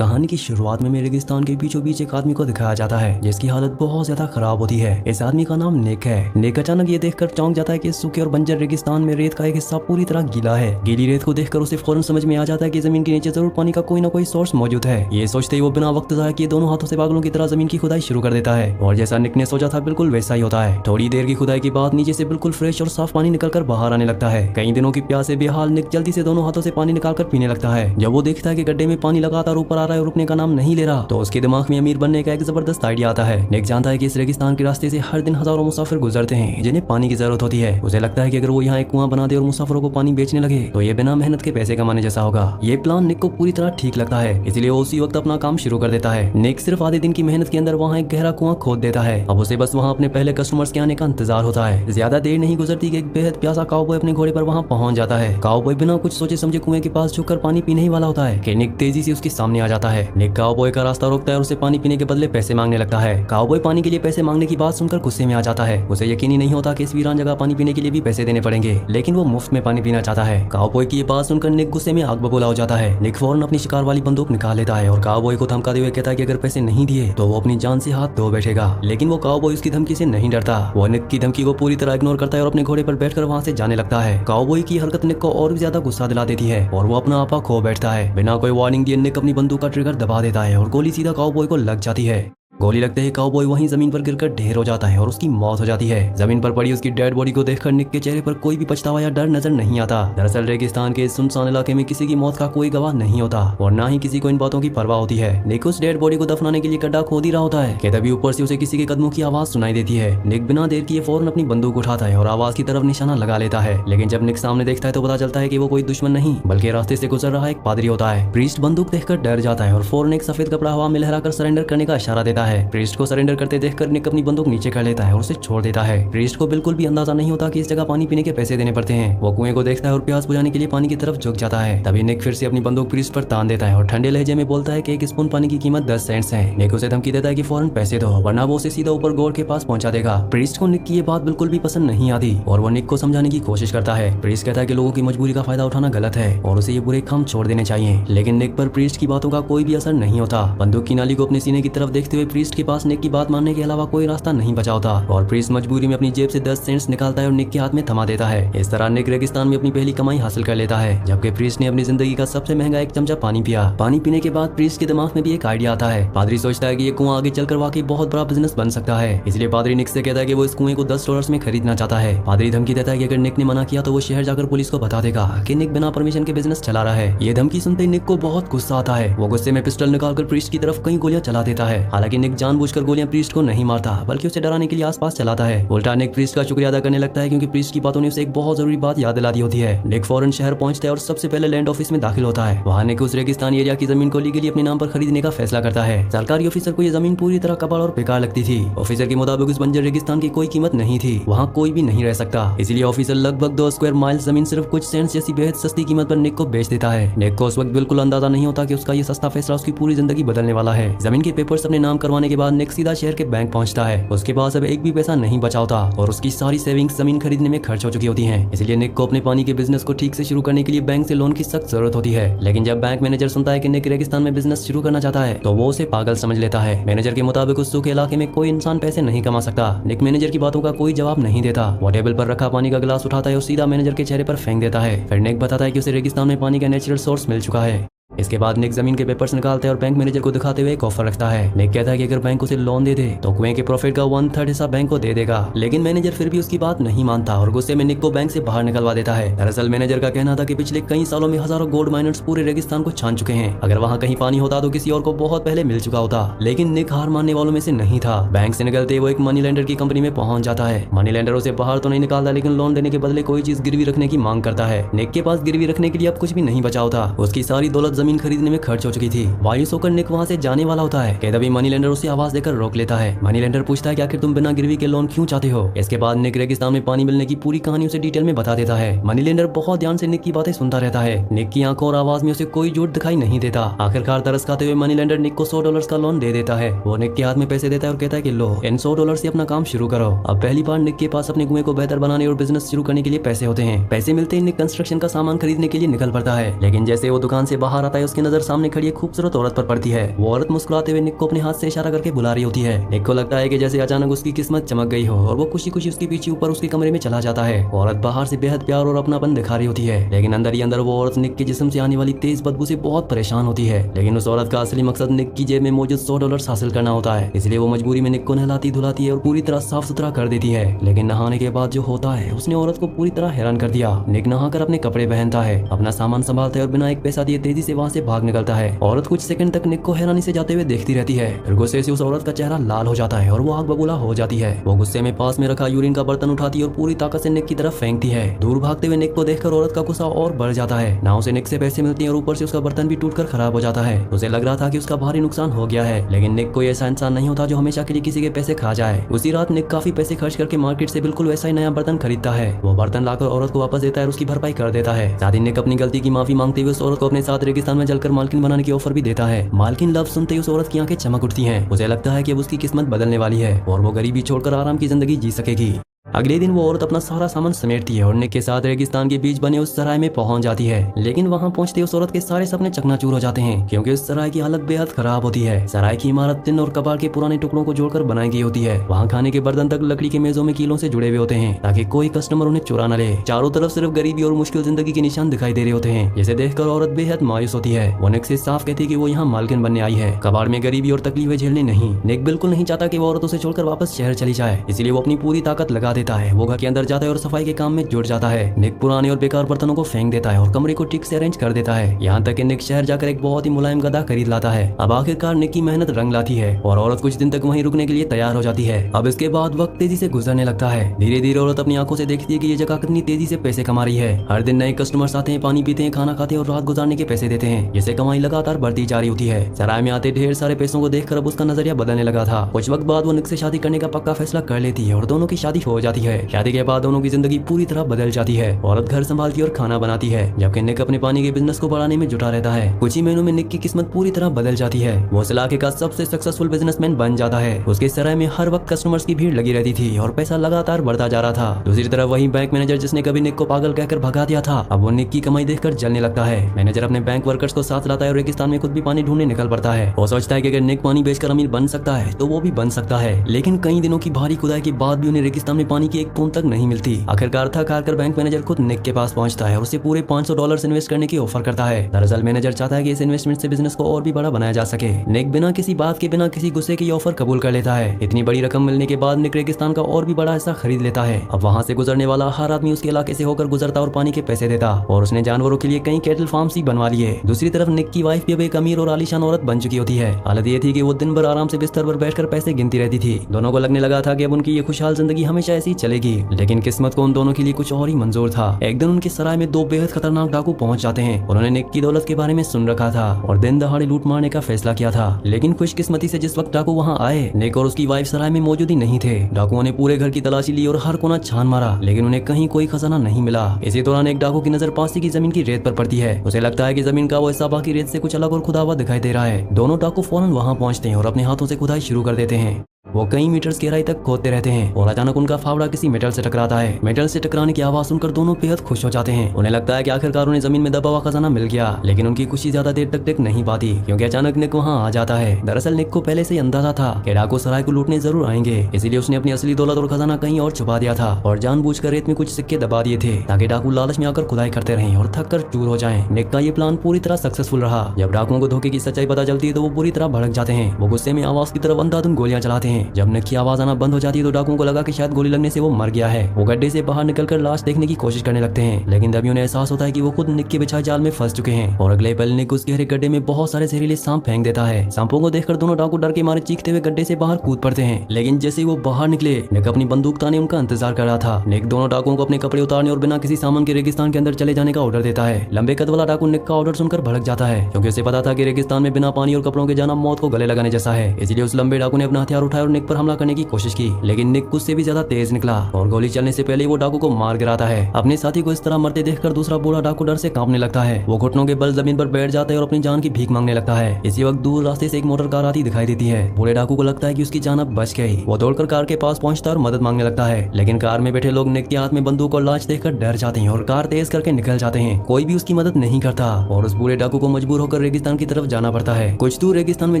कहानी की शुरुआत में रेगिस्तान के बीचों बीच एक आदमी को दिखाया जाता है जिसकी हालत बहुत ज्यादा खराब होती है। इस आदमी का नाम निक है। निक अचानक ये देखकर चौंक जाता है कि सूखे और बंजर रेगिस्तान में रेत का एक हिस्सा पूरी तरह गीला है। गीली रेत को देखकर उसे फौरन समझ में आ जाता है कि जमीन के नीचे जरूर पानी का कोई ना कोई सोर्स मौजूद है। ये सोचते ही वो बिना वक्त जाया किए दोनों हाथों से पागलों की तरह जमीन की खुदाई शुरू कर देता है और जैसा निक ने सोचा था बिल्कुल वैसा ही होता है। थोड़ी देर की खुदाई के बाद नीचे से बिल्कुल फ्रेश और साफ पानी निकलकर बाहर आने लगता है। कई दिनों की प्यास से बेहाल निक जल्दी से दोनों हाथों से पानी निकालकर पीने लगता है। जब वो देखता है कि गड्ढे में पानी लगातार ऊपर आ रहा है और रुकने का नाम नहीं ले रहा तो उसके दिमाग में अमीर बनने का एक जबरदस्त आइडिया आता है। निक जानता है कि इस रेगिस्तान के रास्ते से हर दिन हजारों मुसाफिर गुजरते हैं जिन्हें पानी की जरूरत होती है। उसे लगता है कि अगर वो यहाँ एक कुआं बना दे और मुसाफिरों को पानी बेचने लगे तो ये बिना मेहनत के पैसे कमाने जैसा होगा। ये प्लान निक को पूरी तरह ठीक लगता है, इसलिए वो उसी वक्त अपना काम शुरू कर देता है। निक सिर्फ आधे दिन की मेहनत के अंदर वहाँ एक गहरा कुआं खोद देता है। अब उसे बस वहाँ अपने पहले कस्टमर्स के आने का इंतजार होता है। ज्यादा देर नहीं गुजरती कि एक बेहद प्यासा काउबॉय अपने घोड़े पर वहाँ पहुंच जाता है। काउबॉय बिना कुछ सोचे समझे कुएं के पास झुककर पानी पीने ही वाला होता है कि निक तेजी से उसके सामने आ जाता है। निक काउबॉय का रास्ता रोकता है और उसे पानी पीने के बदले पैसे मांगने लगता है। काउबॉय पानी के लिए पैसे मांगने की बात सुनकर गुस्से में आ जाता है। उसे यकीन ही नहीं होता कि इस वीरान जगह पानी पीने के लिए भी पैसे देने पड़ेंगे, लेकिन वो मुफ्त में पानी पीना चाहता है। काउबॉय की ये बात सुनकर निक गुस्से में आग बबूला हो जाता है। निक फौरन अपनी शिकार वाली बंदूक निकाल लेता है और काउबॉय को धमकाते हुए कहता है कि अगर पैसे नहीं दिए तो वो अपनी जान से हाथ धो बैठेगा। लेकिन वो काउबॉय उसकी धमकी से नहीं डरता। वो निक की धमकी को पूरी तरह इग्नोर करता है और अपने घोड़े पर बैठकर वहाँ से जाने लगता है। काउबॉय की हरकत निक को और भी ज्यादा गुस्सा दिला देती है और वो अपना आपा खो बैठता है। बिना कोई वार्निंग दिए निक अपनी बंदूक का ट्रिगर दबा देता है और गोली सीधा काउबॉय को लग जाती है। गोली लगते ही काउबॉय वहीं जमीन पर गिरकर ढेर हो जाता है और उसकी मौत हो जाती है। जमीन पर पड़ी उसकी डेड बॉडी को देखकर निक के चेहरे पर कोई भी पछतावा या डर नजर नहीं आता। दरअसल रेगिस्तान के सुनसान इलाके में किसी की मौत का कोई गवाह नहीं होता और ना ही किसी को इन बातों की परवाह होती है। निक उस डेड बॉडी को दफनाने के लिए गड्ढा खोद ही रहा होता है कि तभी ऊपर से उसे किसी के कदमों की आवाज सुनाई देती है। निक बिना देर किए फौरन अपनी बंदूक उठाता है और आवाज की तरफ निशाना लगा लेता है। लेकिन जब निक सामने देखता है तो पता चलता है कि वो कोई दुश्मन नहीं बल्कि रास्ते से गुजर रहा एक पादरी होता है। प्रीस्ट बंदूक देखकर डर जाता है और फौरन एक सफेद कपड़ा हवा में लहराकर सरेंडर करने का इशारा देता है। प्रीस्ट को सरेंडर करते देखकर निक अपनी बंदूक नीचे कर लेता है और उसे छोड़ देता है। प्रीस्ट को बिल्कुल भी अंदाजा नहीं होता कि इस जगह पानी पीने के पैसे देने पड़ते हैं। वो कुएं को देखता है और प्यास बुझाने के लिए पानी की तरफ झुक जाता है। तभी निक फिर से अपनी बंदूक प्रीस्ट पर तान देता है और ठंडे लहजे में बोलता है कि एक स्पून पानी की कीमत 10 सेंट्स है। निक उसे धमकी देता है कि फौरन पैसे दो वरना वो उसे सीधा ऊपर गोड़ के पास पहुंचा देगा। प्रीस्ट को निक की ये बात बिल्कुल भी पसंद नहीं आती और वो निक को समझाने की कोशिश करता है। प्रीस्ट कहता है कि लोगों की मजबूरी का फायदा उठाना गलत है और उसे ये बुरे काम छोड़ देने चाहिए। लेकिन निक पर प्रीस्ट की बातों का कोई भी असर नहीं होता। बंदूक की नाली को अपने सीने की तरफ देखते हुए प्रीस्ट के पास निक की बात मानने के अलावा कोई रास्ता नहीं बचा होता और प्रीस्ट मजबूरी में अपनी जेब से 10 सेंट्स निकालता है और निक के हाथ में थमा देता है। इस तरह निक रेगिस्तान में अपनी पहली कमाई हासिल कर लेता है, जबकि प्रीस्ट ने अपनी जिंदगी का सबसे महंगा एक चमचा पानी पिया। पानी पीने के बाद प्रीस्ट के दिमाग में भी एक आइडिया आता है। पादरी सोचता है कि ये कुआं आगे चलकर वाकई बहुत बड़ा बिजनेस बन सकता है, इसलिए पादरी निक से कहता है कि वो इस कुएं को $10 में खरीदना चाहता है। पादरी धमकी देता है कि अगर निक ने मना किया तो वो शहर जाकर पुलिस को बता देगा कि निक बिना परमिशन के बिजनेस चला रहा है। ये धमकी सुनते ही निक को बहुत गुस्सा आता है। वो गुस्से में पिस्टल निकालकर प्रीस्ट की तरफ कई गोलियां चला देता है। हालांकि निक जानबूझकर गोलियां प्रीस्ट को नहीं मारता बल्कि उसे डराने के लिए आसपास चलाता है। उल्टा निक प्रीस्ट का शुक्रिया अदा करने लगता है क्योंकि प्रीस्ट की बातों ने उसे एक बहुत जरूरी बात याद दिला दी होती है। निक फौरन शहर पहुंचता है और सबसे पहले लैंड ऑफिस में दाखिल होता है। वहां निक उस रेगिस्तानी एरिया की जमीन को लीगली अपने नाम पर खरीदने का फैसला करता है। सरकारी ऑफिसर को यह जमीन पूरी तरह कबाड़ और बेकार लगती थी। ऑफिसर के मुताबिक उस बंजर रेगिस्तान की कोई कीमत नहीं थी, वहाँ कोई भी नहीं रह सकता। इसलिए ऑफिसर लगभग 2 स्क्वायर माइल्स जमीन सिर्फ कुछ सेंट्स जैसी बेहद सस्ती कीमत पर निक को बेच देता है। निक को उस वक्त बिल्कुल अंदाजा नहीं होता कि उसका ये सस्ता फैसला उसकी पूरी जिंदगी बदलने वाला है। जमीन के पेपर्स अपने नाम करवाने के बाद निक सीधा शहर के बैंक पहुंचता है। उसके पास अब एक भी पैसा नहीं बचा होता और उसकी सारी सेविंग्स जमीन खरीदने में खर्च हो चुकी होती हैं। इसलिए निक को अपने पानी के बिजनेस को ठीक से शुरू करने के लिए बैंक से लोन की सख्त जरूरत होती है। लेकिन जब बैंक मैनेजर सुनता है कि निक रेगिस्तान में बिजनेस शुरू करना चाहता है तो वो उसे पागल समझ लेता है। मैनेजर के मुताबिक उस सूखे इलाके में कोई इंसान पैसे नहीं कमा सकता। निक मैनेजर की बातों का कोई जवाब नहीं देता। वो टेबल पर रखा पानी का गिलास उठाता है और सीधा मैनेजर के चेहरे पर फेंक देता है। फिर निक बताता है कि उसे रेगिस्तान में पानी का नेचुरल सोर्स मिल चुका है। इसके बाद निक जमीन के पेपर्स निकालता है और बैंक मैनेजर को दिखाते हुए एक ऑफर रखता है। निक कहता है कि अगर बैंक उसे लोन दे दे तो कुएं के प्रॉफिट का 1/3 हिस्सा बैंक को दे देगा। लेकिन मैनेजर फिर भी उसकी बात नहीं मानता और गुस्से में निक को बैंक से बाहर निकलवा देता है। दरअसल मैनेजर का कहना था कि पिछले कई सालों में हजारों गोल्ड माइनर्स पूरे रेगिस्तान को छान चुके हैं। अगर वहाँ कहीं पानी होता तो किसी और को बहुत पहले मिल चुका होता। लेकिन निक हार मानने वालों में से नहीं था। बैंक से निकलते वो एक मनी लेंडर की कंपनी में पहुंच जाता है। मनी लेंडर उसे बाहर तो नहीं निकालता लेकिन लोन देने के बदले कोई चीज गिरवी रखने की मांग करता है। निक के पास गिरवी रखने के लिए अब कुछ भी नहीं बचा होता। उसकी सारी दौलत जमीन खरीदने में खर्च हो चुकी थी। मायूस होकर निक वहाँ से जाने वाला होता है कि तभी मनी लेंडर उसे आवाज देकर रोक लेता है। मनी लेंडर पूछता है कि आखिर तुम बिना गिरवी के लोन क्यों चाहते हो। इसके बाद निक रेगिस्तान में पानी मिलने की पूरी कहानी उसे डिटेल में बता देता है। मनी लेंडर बहुत ध्यान से निक की बातें सुनता रहता है। निक की आंखों और आवाज में उसे कोई झूठ दिखाई नहीं देता। आखिरकार तरस खाते हुए मनी लेंडर निक को $100 का लोन दे देता है। वो निक के हाथ में पैसे देता है और कहता है कि लो इन $100 से अपना काम शुरू करो। अब पहली बार निक के पास अपने कुएं को बेहतर बनाने और बिजनेस शुरू करने के लिए पैसे होते हैं। पैसे मिलते ही निक कंस्ट्रक्शन का सामान खरीदने के लिए निकल पड़ता है। लेकिन जैसे वो दुकान से बाहर आता है उसकी नजर सामने खड़ी एक खूबसूरत औरत पर पड़ती है। वो औरत मुस्कुराते हुए निक को अपने हाथ से इशारा करके बुला रही होती है। निक को लगता है कि जैसे अचानक उसकी किस्मत चमक गई हो और वो खुशी खुशी उसके पीछे ऊपर उसके कमरे में चला जाता है। औरत बाहर से बेहद प्यार और अपनापन दिखा रही होती है, लेकिन अंदर ही अंदर वो औरत निक के जिस्म से आने वाली तेज बदबू से बहुत परेशान होती है। लेकिन उस औरत का असली मकसद निक की जेब में मौजूद $100 हासिल करना होता है, इसलिए वो मजबूरी में निक को नहलाती धुलाती है और पूरी तरह साफ सुथरा कर देती है। लेकिन नहाने के बाद जो होता है उसने औरत को पूरी तरह हैरान कर दिया। निक नहाकर अपने कपड़े पहनता है, अपना सामान संभालता है और बिना एक पैसा दिए तेजी से वहाँ से भाग निकलता है। औरत कुछ सेकंड तक निक को हैरानी से जाते हुए देखती रहती है, फिर गुस्से से उस औरत का चेहरा लाल हो जाता है और वो आग बबूला हो जाती है। वो गुस्से में पास में रखा यूरिन का बर्तन उठाती है और पूरी ताकत से निक की तरफ फेंकती है। दूर भागते हुए निक को देखकर औरत का गुस्सा और बढ़ जाता है। ना उसे निक से पैसे मिलते हैं और ऊपर से उसका बर्तन भी टूटकर खराब हो जाता है। उसे लग रहा था कि उसका भारी नुकसान हो गया है, लेकिन निक कोई ऐसा इंसान नहीं होता जो हमेशा के लिए किसी के पैसे खा जाए। उसी रात निक काफी पैसे खर्च करके मार्केट से बिल्कुल वैसा ही नया बर्तन खरीदता है। वो बर्तन लाकर औरत को वापस देता है और उसकी भरपाई कर देता है। साथ ही निक अपनी गलती की माफी मांगते हुए उस औरत को अपने साथ रेगिस्तान में जलकर मालकिन बनाने की ऑफर भी देता है। मालकिन लफ्ज सुनते ही उस औरत की आंखें चमक उठती हैं। उसे लगता है कि अब उसकी किस्मत बदलने वाली है और वो गरीबी छोड़कर आराम की जिंदगी जी सकेगी। अगले दिन वो औरत अपना सारा सामान समेटती है और निक के साथ रेगिस्तान के बीच बने उस सराय में पहुंच जाती है। लेकिन वहां पहुंचते उस औरत के सारे सपने चकनाचूर हो जाते हैं, क्योंकि उस सराय की हालत बेहद खराब होती है। सराय की इमारत टिन और कबाड़ के पुराने टुकड़ों को जोड़कर बनाई गई होती है। वहाँ खाने के बर्तन तक लकड़ी के मेजों में कीलों से जुड़े हुए होते हैं ताकि कोई कस्टमर उन्हें चुरा न ले। चारों तरफ सिर्फ गरीबी और मुश्किल जिंदगी के निशान दिखाई दे रहे होते हैं, जिसे देखकर औरत बेहद मायूस होती है। वो निक से साफ कहती है कि वो यहाँ मालकिन बनने आई है, कबाड़ में गरीबी और तकलीफें झेलने नहीं। निक बिल्कुल नहीं चाहता कि वो औरत उसे छोड़कर वापस शहर चली जाए, इसलिए वो अपनी पूरी ताकत लगा देता है। वो घर के अंदर जाता है और सफाई के काम में जुट जाता है। निक पुराने और बेकार बर्तनों को फेंक देता है और कमरे को ठीक से अरेंज कर देता है। यहाँ तक कि निक शहर जाकर एक बहुत ही मुलायम गधा खरीद लाता है। अब आखिरकार निक की मेहनत रंग लाती है और औरत कुछ दिन तक वहीं रुकने के लिए तैयार हो जाती है। अब इसके बाद वक्त तेजी से गुजरने लगता है। धीरे धीरे औरत अपनी आंखों से देखती है कि ये जगह कितनी तेजी से पैसे कमा रही है। हर दिन नए कस्टमर्स आते हैं, पानी पीते हैं, खाना खाते हैं और रात गुजारने के पैसे देते हैं, जिससे कमाई लगातार बढ़ती जा रही होती है। सराय में आते ढेर सारे पैसों को देखकर अब उसका नजरिया बदलने लगा था। कुछ वक्त बाद वो निक से शादी करने का पक्का फैसला कर लेती है और दोनों की शादी हो जाती है। शादी के बाद दोनों की जिंदगी पूरी तरह बदल जाती है। औरत घर संभालती है और खाना बनाती है, जबकि निक अपने पानी के बिजनेस को बढ़ाने में जुटा रहता है। कुछ ही महीनों में निक की किस्मत पूरी तरह बदल जाती है। वो इस इलाके का सबसे सक्सेसफुल बिजनेसमैन बन जाता है। उसके सराय में हर वक्त कस्टमर्स की भीड़ लगी रहती थी और पैसा लगातार बढ़ता जा रहा था। दूसरी तरफ वही बैंक मैनेजर जिसने कभी निक को पागल कहकर भगा दिया था, अब वो निक की कमाई देखकर जलने लगता है। मैनेजर अपने बैंक वर्कर्स को साथ लाता है और रेगिस्तान में खुद भी पानी ढूंढने निकल पड़ता है। वो सोचता है कि अगर निक पानी बेचकर अमीर बन सकता है तो वो भी बन सकता है। लेकिन कई दिनों की भारी खुदाई के बाद भी उन्हें रेगिस्तान में पानी की एक बूंद तक नहीं मिलती। आखिरकार थक हार कर बैंक मैनेजर खुद निक के पास पहुंचता है और उसे पूरे $500 इन्वेस्ट करने की ऑफर करता है। दरअसल मैनेजर चाहता है कि इस इन्वेस्टमेंट से बिजनेस को और भी बड़ा बनाया जा सके। निक बिना किसी बात के, बिना किसी गुस्से की ऑफर कबूल कर लेता है। इतनी बड़ी रकम मिलने के बाद निक रेगिस्तान का और भी बड़ा हिस्सा खरीद लेता है। अब वहाँ से गुजरने वाला हर आदमी उसके इलाके से होकर गुजरता और पानी के पैसे देता, और उसने जानवरों के लिए कई कैटल फार्म्स ही बनवा लिए। दूसरी तरफ निक की वाइफ भी अब एक अमीर और आलीशान औरत बन चुकी होती है। हालत ये थी कि वो दिन भर आराम से बिस्तर पर बैठकर पैसे गिनती रहती थी। दोनों को लगने लगा था कि अब उनकी ये खुशहाल जिंदगी हमेशा ऐसी चलेगी, लेकिन किस्मत को उन दोनों के लिए कुछ और ही मंजूर था। एक दिन उनके सराय में दो बेहद खतरनाक डाकू पहुंच जाते हैं। उन्होंने निक की दौलत के बारे में सुन रखा था और दिन दहाड़े लूट मारने का फैसला किया था। लेकिन खुशकिस्मती से जिस वक्त डाकू वहां आए, निक और उसकी वाइफ सराय में मौजूद ही नहीं थे। डाकुओं ने पूरे घर की तलाशी ली और हर कोना छान मारा, लेकिन उन्हें कहीं कोई खजाना नहीं मिला। इसी दौरान एक डाकू की नजर पास की जमीन की रेत पर पड़ती है। उसे लगता है कि जमीन का वो हिस्सा बाकी रेत से कुछ अलग और खुदा हुआ दिखाई दे रहा है। दोनों डाकू फौरन वहां पहुंचते हैं और अपने हाथों से खुदाई शुरू कर देते हैं। वो कई मीटर्स गहराई तक खोदते रहते हैं और अचानक उनका फावड़ा किसी मेटल से टकराता है। मेटल से टकराने की आवाज सुनकर दोनों बेहद खुश हो जाते हैं। उन्हें लगता है कि आखिरकार उन्हें जमीन में दबा हुआ खजाना मिल गया, लेकिन उनकी खुशी ज्यादा देर तक टिक नहीं पाती, क्योंकि अचानक निक वहां आ जाता है। दरअसल निक को पहले से ही अंदाजा था कि डाकू सराय को लूटने जरूर आएंगे, इसीलिए उसने अपनी असली दौलत और खजाना कहीं और छुपा दिया था और जानबूझकर रेत में कुछ सिक्के दबा दिए थे ताकि डाकू लालच में आकर खुदाई करते रहें और थक कर चूर हो जाएं। निक का ये प्लान पूरी तरह सक्सेसफुल रहा। जब डाकुओं को धोखे की सच्चाई पता चलती है तो वो पूरी तरह भड़क जाते हैं। वो गुस्से में आवाज की तरफ अंधाधुंध गोलियां चलाते हैं। जब निक की आवाज आना बंद हो जाती है तो डाकुओं को लगा कि शायद गोली लगने से वो मर गया है। वो गड्ढे से बाहर निकलकर लाश देखने की कोशिश करने लगते हैं, लेकिन तभी उन्हें एहसास होता है कि वो खुद निक के बिछाए जाल में फंस चुके हैं और अगले पल निक उस गहरे गड्ढे में बहुत सारे जहरीले सांप फेंक देता है। सांपों को देखकर दोनों डाकू डर के मारे चीखते हुए गड्ढे से बाहर कूद पड़ते हैं, लेकिन जैसे ही वो बाहर निकले, निक अपनी बंदूक ताने उनका इंतजार कर रहा था। निक दोनों डाकुओं को अपने कपड़े उतारने और बिना किसी सामान के रेगिस्तान के अंदर चले जाने का ऑर्डर देता है। लंबे कद वाला डाकू निक का ऑर्डर सुनकर भड़क जाता है, क्योंकि उसे पता था कि रेगिस्तान में बिना पानी और कपड़ों के जाना मौत को गले लगाने जैसा है। इसलिए उस लंबे डाकू ने अपना हथियार उठाया उठाया और निक पर हमला करने की कोशिश की, लेकिन निक उससे भी ज्यादा तेज निकला और गोली चलने से पहले वो डाकू को मार गिराता है। अपने साथी को इस तरह मरते देखकर दूसरा बूढ़ा डाकू डर से कांपने लगता है। वो घुटनों के बल जमीन पर बैठ जाता है और अपनी जान की भीख मांगने लगता है। इसी वक्त दूर रास्ते से एक मोटर कार आती दिखाई देती है। बूढ़े डाकू को लगता है कि उसकी जान अब बच गई। वो दौड़कर कार के पास पहुंचता है और मदद मांगने लगता है, लेकिन कार में बैठे लोग निक के हाथ में बंदूक और लाश देखकर डर जाते हैं और कार तेज करके निकल जाते हैं। कोई भी उसकी मदद नहीं करता और उस बूढ़े डाकू को मजबूर होकर रेगिस्तान की तरफ जाना पड़ता है। कुछ दूर रेगिस्तान में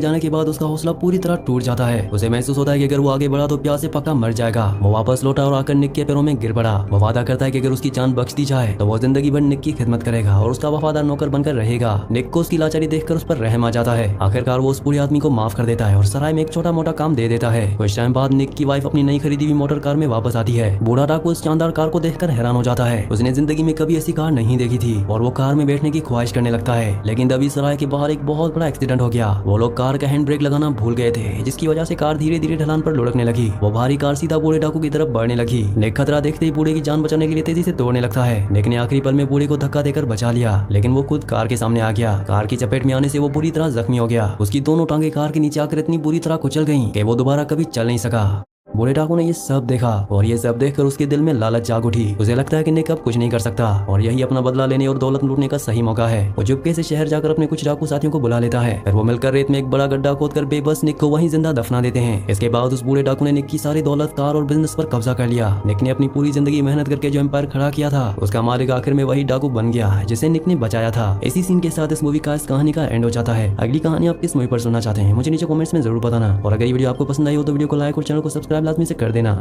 जाने के बाद उसका हौसला पूरी तरह टूट जाता है। उसे महसूस होता है कि अगर वो आगे बढ़ा तो प्यास से पक्का मर जाएगा। वो वापस लौटा और आकर निक के पैरों में गिर पड़ा। वो वादा करता है कि अगर उसकी जान बख्श दी जाए तो वो जिंदगी भर निक की खिदमत करेगा और उसका वफादार नौकर बनकर रहेगा। निक को उसकी लाचारी देखकर उस पर रहम आ जाता है। आखिरकार वो उस बूढ़े आदमी को माफ कर देता है और सराय में एक छोटा मोटा काम दे देता है। कुछ टाइम बाद निक की वाइफ अपनी नई खरीदी हुई मोटर कार में वापस आती है। बूढ़ा डाकू उस शानदार कार को देखकर हैरान हो जाता है। उसने जिंदगी में कभी ऐसी कार नहीं देखी थी और वो कार में बैठने की ख्वाहिश करने लगता है। लेकिन तभी सराय के बाहर एक बहुत बड़ा एक्सीडेंट हो गया। वो लोग कार का हैंड ब्रेक लगाना भूल गए थे, जिसकी वजह से कार धीरे धीरे ढलान पर लुढ़कने लगी। वो भारी कार सीधा बूढ़े डाकू की तरफ बढ़ने लगी। निक खतरा देखते ही बूढ़े की जान बचाने के लिए तेजी से दौड़ने लगता है। निक ने आखिरी पल में बूढ़े को धक्का देकर बचा लिया, लेकिन वो खुद कार के सामने आ गया। कार की चपेट में आने से वो बुरी तरह जख्मी हो गया। उसकी दोनों टांगे कार के नीचे आकर इतनी बुरी तरह कुचल गईं कि वो दोबारा कभी चल नहीं सका। बूढ़े डाकू ने ये सब देखा और ये सब देखकर उसके दिल में लालच जाग उठी। उसे लगता है कि निक अब कुछ नहीं कर सकता और यही अपना बदला लेने और दौलत लूटने का सही मौका है। वो चुपके से शहर जाकर अपने कुछ डाकू साथियों को बुला लेता है और वो मिलकर रेत में एक बड़ा गड्ढा खोदकर बेबस निक को वहीं जिंदा दफना देते हैं। इसके बाद उस बूढ़े डाकू ने निक की सारी दौलत, कार और बिजनेस पर कब्जा कर लिया। निक ने अपनी पूरी जिंदगी मेहनत करके जो एम्पायर खड़ा किया था, उसका मालिक आखिर में वही डाकू बन गया जिसे निक ने बचाया था। इसी सीन के साथ इस मूवी का, इस कहानी का एंड हो जाता है। अगली कहानी आप किस मूवी पर सुनना चाहते हैं मुझे नीचे कमेंट्स में जरूर बताना और अगर ये वीडियो आपको पसंद आई हो तो वीडियो को लाइक और चैनल को सब्सक्राइब लाजमी से कर देना।